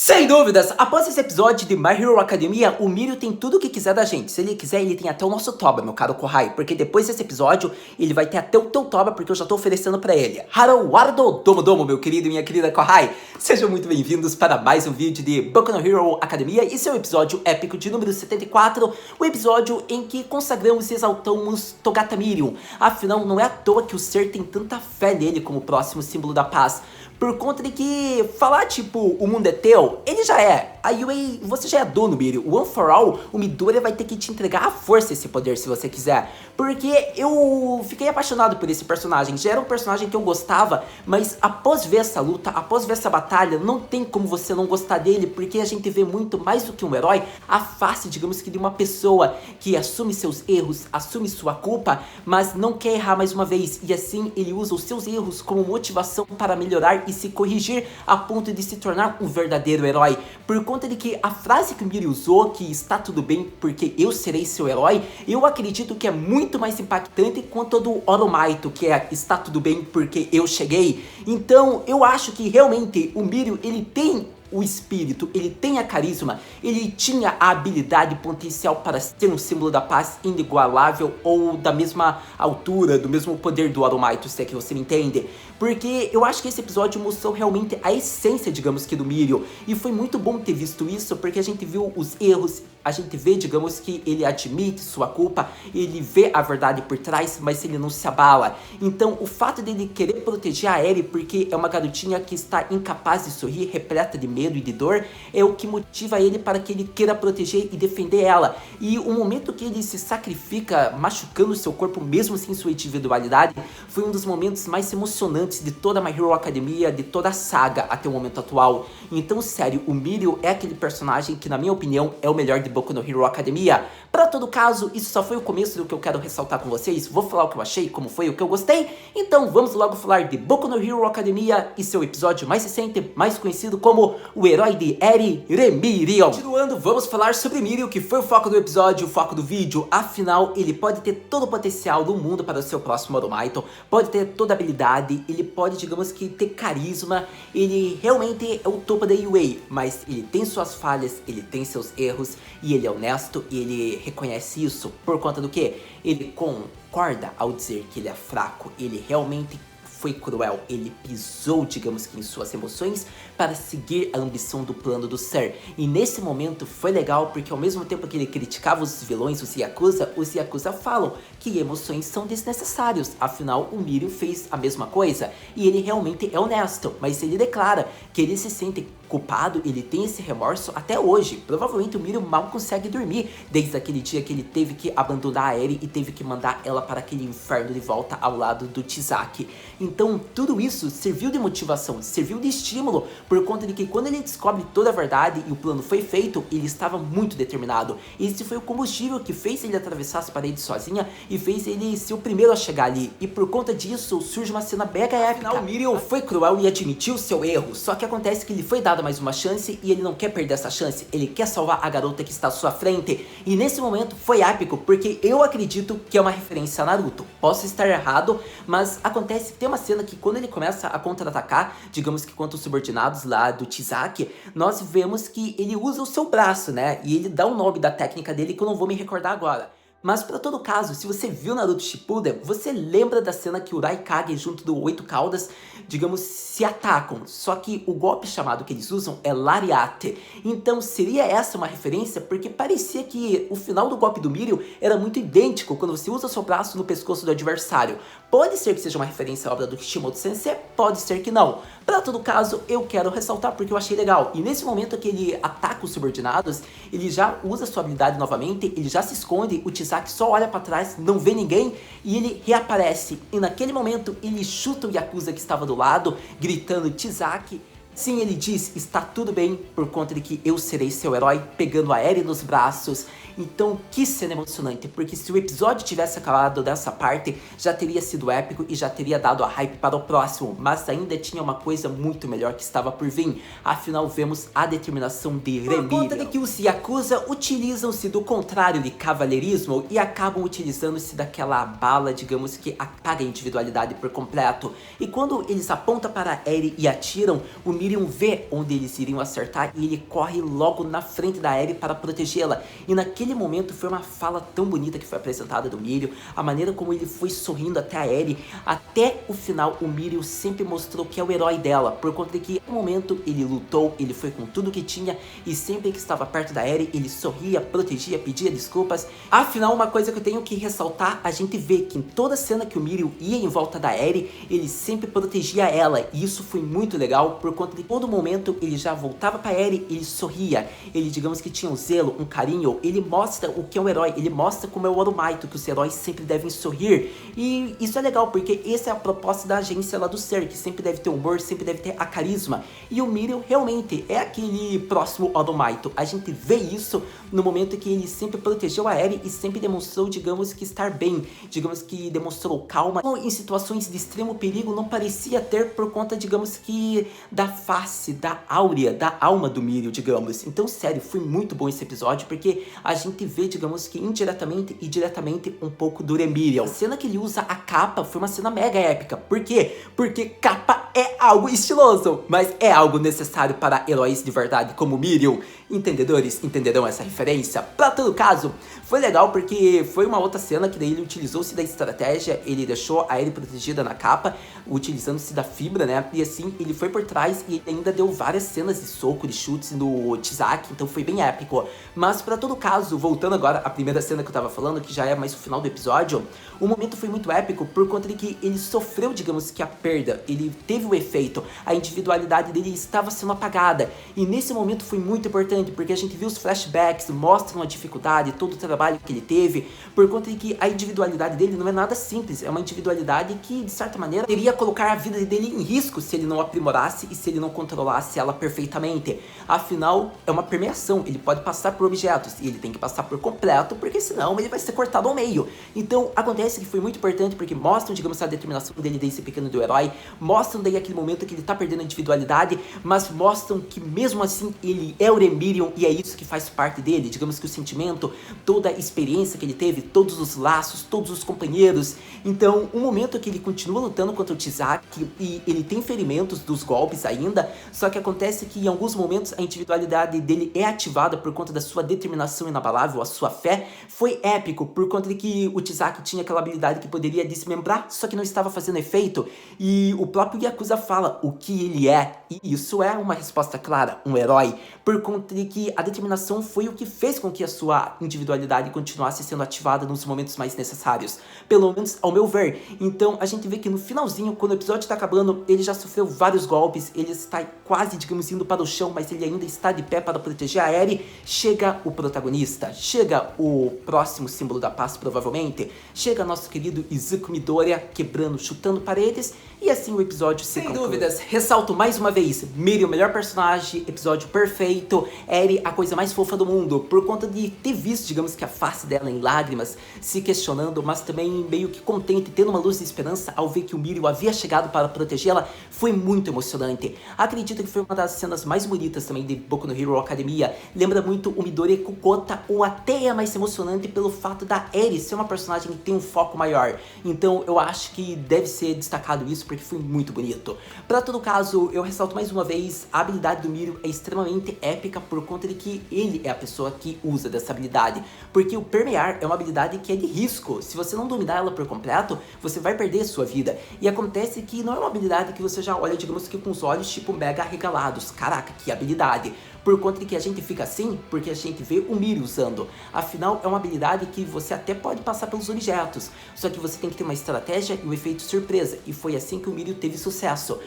Sem dúvidas, após esse episódio de My Hero Academia, o Mirio tem tudo o que quiser da gente. Se ele quiser, ele tem até o nosso Toba, meu caro Kohai. Porque depois desse episódio, ele vai ter até o teu Toba, porque eu já tô oferecendo pra ele. Haro Wardo Domo Domo, meu querido e minha querida Kohai. Sejam muito bem-vindos para mais um vídeo de Boku no Hero Academia. E seu episódio épico de número 74, o episódio em que consagramos e exaltamos Togata Mirio. Afinal, não é à toa que o ser tem tanta fé nele como o próximo símbolo da paz. Por conta de que falar, tipo, o mundo é teu, ele já é. A Yui, você já é dono, Mirio. O One for All, o Midoriya vai ter que te entregar à força esse poder, se você quiser. Porque eu fiquei apaixonado por esse personagem. Já era um personagem que eu gostava, mas após ver essa luta, após ver essa batalha, não tem como você não gostar dele, porque a gente vê muito mais do que um herói, a face, digamos que, de uma pessoa que assume seus erros, assume sua culpa, mas não quer errar mais uma vez. E assim, ele usa os seus erros como motivação para melhorar e se corrigir a ponto de se tornar um verdadeiro herói. Por conta de que a frase que o Mirio usou, que está tudo bem porque eu serei seu herói, eu acredito que é muito mais impactante quanto a do Oromaito, que é está tudo bem porque eu cheguei. Então eu acho que realmente o Mirio, ele tem o espírito, ele tem a carisma, ele tinha a habilidade potencial para ser um símbolo da paz inigualável ou da mesma altura, do mesmo poder do Oromaito, se é que você me entende. Porque eu acho que esse episódio mostrou realmente a essência, digamos que, do Mirio. E foi muito bom ter visto isso, porque a gente viu os erros, a gente vê, digamos que, ele admite sua culpa, ele vê a verdade por trás, mas ele não se abala. Então, o fato dele querer proteger a Eri, porque é uma garotinha que está incapaz de sorrir, repleta de medo e de dor, é o que motiva ele para que ele queira proteger e defender ela. E o momento que ele se sacrifica, machucando seu corpo mesmo sem sua individualidade, foi um dos momentos mais emocionantes de toda a My Hero Academia, de toda a saga até o momento atual. Então, sério, o Mirio é aquele personagem que, na minha opinião, é o melhor de Boku no Hero Academia. Para todo caso, isso só foi o começo do que eu quero ressaltar com vocês. Vou falar o que eu achei, como foi, o que eu gostei. Então, vamos logo falar de Boku no Hero Academia e seu episódio mais recente, mais conhecido como o herói de Eri, Remirion. Continuando, vamos falar sobre Mirio, que foi o foco do episódio, o foco do vídeo. Afinal, ele pode ter todo o potencial do mundo para o seu próximo Oromaito, pode ter toda a habilidade, ele pode, digamos que, ter carisma, ele realmente é o topo da UA, mas ele tem suas falhas, ele tem seus erros, e ele é honesto, e ele reconhece isso por conta do que? Ele concorda ao dizer que ele é fraco, ele realmente foi cruel, ele pisou, digamos que, em suas emoções para seguir a ambição do plano do ser. E nesse momento foi legal porque ao mesmo tempo que ele criticava os vilões, os Yakuza falam que emoções são desnecessários. Afinal, o Mirio fez a mesma coisa e ele realmente é honesto, mas ele declara que ele se sente culpado, ele tem esse remorso até hoje. Provavelmente o Mirio mal consegue dormir desde aquele dia que ele teve que abandonar a Eri e teve que mandar ela para aquele inferno de volta ao lado do Chisaki. Então tudo isso serviu de motivação, serviu de estímulo, por conta de que quando ele descobre toda a verdade e o plano foi feito, ele estava muito determinado. Esse foi o combustível que fez ele atravessar as paredes sozinha e fez ele ser o primeiro a chegar ali. E por conta disso surge uma cena mega épica. Afinal, o Mirio foi cruel e admitiu seu erro, só que acontece que ele foi dado mais uma chance e ele não quer perder essa chance, ele quer salvar a garota que está à sua frente. E nesse momento foi épico, porque eu acredito que é uma referência a Naruto. Posso estar errado, mas acontece que tem uma cena que quando ele começa a contra-atacar, digamos que contra os subordinados lá do Chisaki, nós vemos que ele usa o seu braço, né? E ele dá o nome da técnica dele que eu não vou me recordar agora. Mas para todo caso, se você viu Naruto Shippuden, você lembra da cena que o Raikage junto do Oito Caudas, digamos, se atacam. Só que o golpe chamado que eles usam é Lariate. Então seria essa uma referência? Porque parecia que o final do golpe do Mirio era muito idêntico quando você usa seu braço no pescoço do adversário. Pode ser que seja uma referência à obra do Kishimoto Sensei, pode ser que não. Para todo caso, eu quero ressaltar porque eu achei legal. E nesse momento que ele ataca os subordinados, ele já usa sua habilidade novamente, ele já se esconde, o Chisaki só olha para trás, não vê ninguém e ele reaparece. E naquele momento ele chuta o Yakuza que estava do lado, gritando Chisaki. Sim, ele diz, está tudo bem por conta de que eu serei seu herói, pegando a Eri nos braços. Então, que cena emocionante, porque se o episódio tivesse acabado dessa parte, já teria sido épico e já teria dado a hype para o próximo, mas ainda tinha uma coisa muito melhor que estava por vir. Afinal, vemos a determinação de Remirion. Por conta de que os Yakuza utilizam-se do contrário de cavalheirismo e acabam utilizando-se daquela bala, digamos que apaga a individualidade por completo. E quando eles apontam para Eri e atiram, o Mirio Miriam vê onde eles iriam acertar e ele corre logo na frente da Eri para protegê-la. E naquele momento foi uma fala tão bonita que foi apresentada do Miriam, a maneira como ele foi sorrindo até a Eri. Até o final, o Miriam sempre mostrou que é o herói dela, por conta de que no momento ele lutou, ele foi com tudo que tinha e sempre que estava perto da Eri, ele sorria, protegia, pedia desculpas. Afinal, uma coisa que eu tenho que ressaltar, a gente vê que em toda cena que o Miriam ia em volta da Eri, ele sempre protegia ela, e isso foi muito legal, por conta de todo momento ele já voltava pra Eri, ele sorria, ele digamos que tinha um zelo, um carinho, ele mostra o que é um herói, ele mostra como é o Orumaito, que os heróis sempre devem sorrir, e isso é legal, porque essa é a proposta da agência lá do Ser, que sempre deve ter humor, sempre deve ter a carisma, e o Miriam realmente é aquele próximo Orumaito, a gente vê isso no momento que ele sempre protegeu a Eri e sempre demonstrou, digamos que estar bem, digamos que demonstrou calma, em situações de extremo perigo não parecia ter por conta, digamos que, da face, da áurea, da alma do Miriam, digamos. Então, sério, foi muito bom esse episódio, porque a gente vê, digamos que indiretamente e diretamente um pouco do Remiriam. A cena que ele usa a capa foi uma cena mega épica. Por quê? Porque capa é algo estiloso, mas é algo necessário para heróis de verdade como Miriam. Entendedores entenderão essa referência? Pra todo caso, foi legal porque foi uma outra cena que daí ele utilizou-se da estratégia, ele deixou a Eri protegida na capa, utilizando-se da fibra, né? E assim, ele foi por trás e ainda deu várias cenas de soco, de chutes no Chisaki, então foi bem épico. Mas pra todo caso, voltando agora à primeira cena que eu tava falando, que já é mais o final do episódio, o momento foi muito épico por conta de que ele sofreu, digamos que a perda, ele teve o efeito, a individualidade dele estava sendo apagada. E nesse momento foi muito importante, porque a gente viu os flashbacks, mostram a dificuldade, todo o trabalho que ele teve, por conta de que a individualidade dele não é nada simples, é uma individualidade que, de certa maneira, teria colocar a vida dele em risco se ele não aprimorasse e se ele não controlasse ela perfeitamente. Afinal, é uma permeação, ele pode passar por objetos e ele tem que passar por completo, porque senão ele vai ser cortado ao meio. Então, acontece que foi muito importante porque mostram, digamos, a determinação dele desse pequeno do herói, mostram daí aquele momento que ele tá perdendo a individualidade, mas mostram que mesmo assim ele é o Remiriam e é isso que faz parte dele, digamos que o sentimento, toda a experiência que ele teve, todos os laços, todos os companheiros. Então, um momento que ele continua lutando contra o Chisaki e ele tem ferimentos dos golpes ainda, só que acontece que em alguns momentos a individualidade dele é ativada por conta da sua determinação inabalável, a sua fé. Foi épico por conta de que o Chisaki tinha aquela habilidade que poderia desmembrar, só que não estava fazendo efeito, e o próprio Yakuza fala o que ele é, e isso é uma resposta clara, um herói, por conta de que a determinação foi o que fez com que a sua individualidade continuasse sendo ativada nos momentos mais necessários, pelo menos ao meu ver. Então a gente vê que no finalzinho, quando o episódio está acabando, ele já sofreu vários golpes, ele está quase, digamos, indo para o chão, mas ele ainda está de pé para proteger a Eri. Chega o protagonista, chega o próximo símbolo da paz, provavelmente, chega nosso querido Izuku Midoriya quebrando, chutando paredes, e assim o episódio se conclui. Sem dúvidas, ressalto mais uma vez, Miriam, o melhor personagem, episódio perfeito, Eri, a coisa mais fofa do mundo, por conta de ter visto, digamos que a face dela em lágrimas, se questionando, mas também meio que contente, tendo uma luz de esperança ao ver que o Miriam havia chegado para protegê-la, foi muito emocionante. Acredito que foi uma das cenas mais bonitas também de Boku no Hero Academia, lembra muito o Midoriya Kukota, ou até é mais emocionante pelo fato da Eri ser uma personagem que tem um foco maior, então eu acho que deve ser destacado isso, porque foi muito bonito. Para todo caso, eu ressalto mais uma vez, a habilidade do Miriam é extremamente épica por conta de que ele é a pessoa que usa dessa habilidade, porque o permear é uma habilidade que é de risco, se você não dominar ela por completo, você vai perder sua vida, e acontece que não é uma habilidade que você já olha, digamos que com os olhos tipo mega arregalados, caraca, que habilidade, por conta de que a gente fica assim, porque a gente vê o Miriam usando, afinal é uma habilidade que você até pode passar pelos objetos, só que você tem que ter uma estratégia e um efeito surpresa, e foi assim que o Miriam teve sucesso,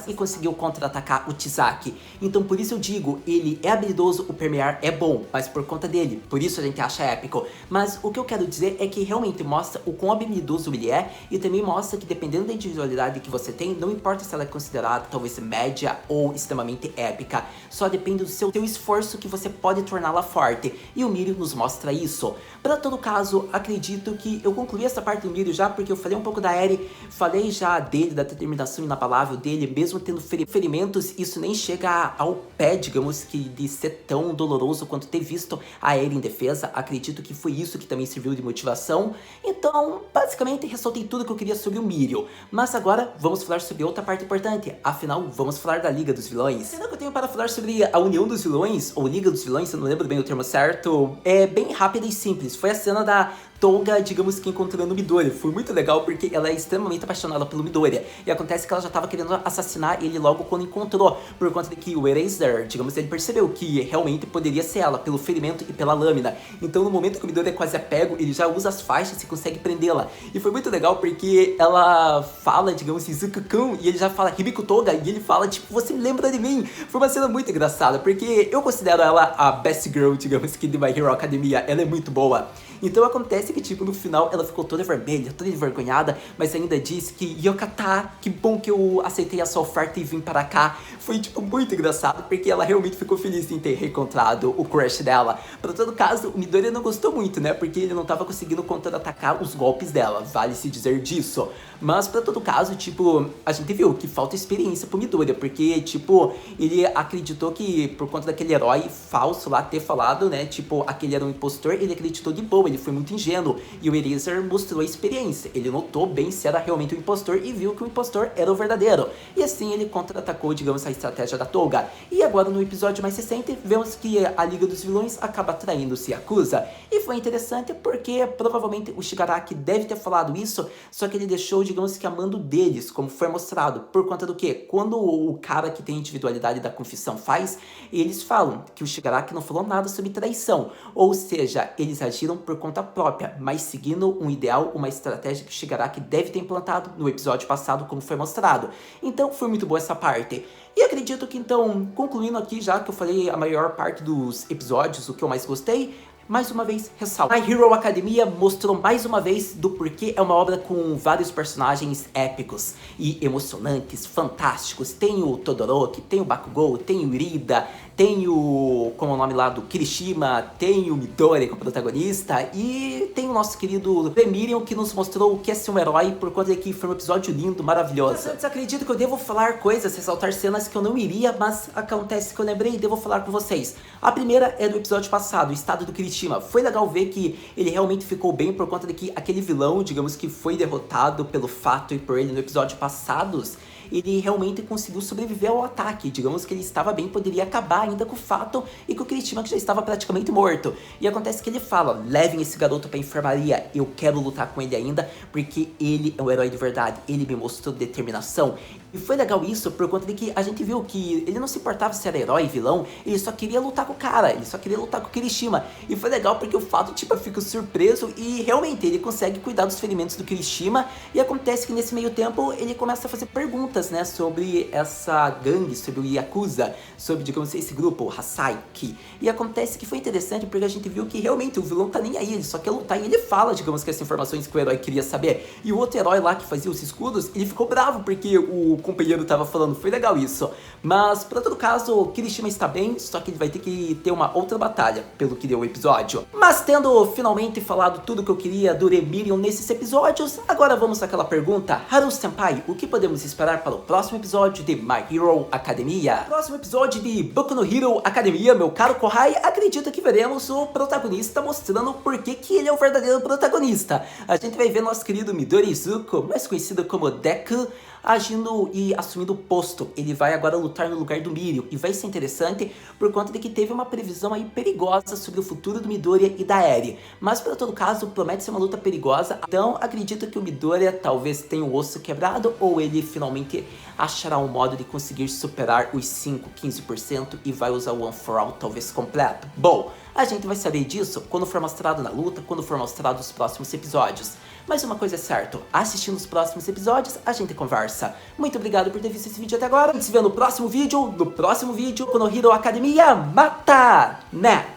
e conseguiu contra-atacar o Chisaki. Então por isso eu digo, ele é habilidoso, o permear é bom, mas por conta dele, por isso a gente acha épico. Mas o que eu quero dizer é que realmente mostra o quão habilidoso ele é, e também mostra que dependendo da individualidade que você tem, não importa se ela é considerada talvez média ou extremamente épica, só depende do seu seu esforço que você pode torná-la forte. E o Mirio nos mostra isso. Para todo caso, acredito que eu concluí essa parte do Mirio já, porque eu falei um pouco da Eri, falei já dele, da determinação inabalável dele, mesmo tendo ferimentos, isso nem chega ao pé, digamos que, de ser tão doloroso quanto ter visto a Eri em defesa. Acredito que foi isso que também serviu de motivação. Então, basicamente, ressaltei tudo que eu queria sobre o Mirio. Mas agora, vamos falar sobre outra parte importante. Afinal, vamos falar da Liga dos Vilões. A cena que eu tenho para falar sobre a União dos Vilões, ou Liga dos Vilões, se eu não lembro bem o termo certo, é bem rápida e simples. Foi a cena da Tolga, digamos que encontrando Midoriya. Foi muito legal porque ela é extremamente apaixonada pelo Midoriya. E acontece que ela já estava querendo assassinar ele logo quando encontrou. Por conta de que o Eraser, digamos, ele percebeu que realmente poderia ser ela, pelo ferimento e pela lâmina. Então no momento que o Midoriya quase é pego, ele já usa as faixas e consegue prendê-la. E foi muito legal porque ela fala, digamos, Izuku-kun, e ele já fala Hibiko Toga, e ele fala, tipo, você me lembra de mim. Foi uma cena muito engraçada, porque eu considero ela a best girl, digamos que, de My Hero Academia. Ela é muito boa. Então acontece que, tipo, no final ela ficou toda vermelha, toda envergonhada, mas ainda disse que Yokata, que bom que eu aceitei a sua oferta e vim para cá. Foi, tipo, muito engraçado, porque ela realmente ficou feliz em ter reencontrado o crush dela. Para todo caso, o Midoriya não gostou muito, né, porque ele não tava conseguindo contra-atacar os golpes dela, vale-se dizer disso. Mas para todo caso, tipo, a gente viu que falta experiência pro Midoriya, porque, tipo, ele acreditou que por conta daquele herói falso lá ter falado, né, tipo, aquele era um impostor, ele acreditou de boa, ele foi muito ingênuo. E o Eraser mostrou a experiência, ele notou bem se era realmente um impostor e viu que o impostor era o verdadeiro. E assim ele contra-atacou, digamos, a estratégia da Tolga. E agora no episódio mais recente, vemos que a Liga dos Vilões acaba traindo-se Yakuza. E foi interessante porque provavelmente o Shigaraki deve ter falado isso, só que ele deixou, digamos que, a mando deles, como foi mostrado. Por conta do que? Quando o cara que tem a individualidade da confissão faz, eles falam que o Shigaraki não falou nada sobre traição. Ou seja, eles agiram por conta própria, mas seguindo um ideal, uma estratégia que o Shigaraki deve ter implantado no episódio passado, como foi mostrado. Então foi muito boa essa parte. E acredito que então, concluindo aqui, já que eu falei a maior parte dos episódios, o que eu mais gostei, mais uma vez, ressalto. My Hero Academia mostrou mais uma vez do porquê é uma obra com vários personagens épicos e emocionantes, fantásticos. Tem o Todoroki, tem o Bakugou, tem o Irida, tem o, como é o nome lá, do Kirishima, tem o Midoriya como protagonista e tem o nosso querido Remirion, que nos mostrou o que é ser um herói por conta de que foi um episódio lindo, maravilhoso. Mas antes acredito que eu devo falar coisas, ressaltar cenas que eu não iria, mas acontece que eu lembrei e devo falar com vocês. A primeira é do episódio passado, o estado do Kirishima. Foi legal ver que ele realmente ficou bem por conta de que aquele vilão, digamos que foi derrotado pelo fato e por ele no episódio passados, ele realmente conseguiu sobreviver ao ataque. Digamos que ele estava bem, poderia acabar ainda com o fato e com o Kirishima, que já estava praticamente morto. E acontece que ele fala, levem esse garoto pra enfermaria, eu quero lutar com ele ainda, porque ele é um herói de verdade, ele me mostrou determinação. E foi legal isso por conta de que a gente viu que ele não se importava se era herói, vilão, ele só queria lutar com o cara, ele só queria lutar com o Kirishima. E foi legal porque o fato, tipo, fica surpreso e realmente ele consegue cuidar dos ferimentos do Kirishima. E acontece que nesse meio tempo ele começa a fazer perguntas, né, sobre essa gangue, sobre o Yakuza, sobre, digamos, esse grupo, o Hasaiki. E acontece que foi interessante porque a gente viu que realmente o vilão tá nem aí, ele só quer lutar e ele fala, digamos, que essas informações que o herói queria saber. E o outro herói lá que fazia os escudos, ele ficou bravo porque o companheiro tava falando, foi legal isso. Mas, pra todo caso, o Kirishima está bem, só que ele vai ter que ter uma outra batalha, pelo que deu o episódio. Mas tendo finalmente falado tudo que eu queria do Remirion nesses episódios, agora vamos àquela pergunta, Haru-senpai, o que podemos esperar para o próximo episódio de My Hero Academia? Próximo episódio de Boku no Hero Academia, meu caro Kohai, acredito que veremos o protagonista mostrando por que ele é o verdadeiro protagonista. A gente vai ver nosso querido Midori Izuku, mais conhecido como Deku, agindo e assumindo o posto. Ele vai agora lutar no lugar do Mirio. E vai ser interessante por conta de que teve uma previsão aí perigosa sobre o futuro do Midoriya e da Eri. Mas, para todo caso, promete ser uma luta perigosa. Então, acredito que o Midoriya talvez tenha o osso quebrado ou ele finalmente achará um modo de conseguir superar os 5, 15% e vai usar o One for All talvez completo. Bom, a gente vai saber disso quando for mostrado na luta, quando for mostrado os próximos episódios. Mas uma coisa é certa, assistindo os próximos episódios, a gente conversa. Muito obrigado por ter visto esse vídeo até agora. A gente se vê no próximo vídeo, Boku no Hero Academia, mata, né?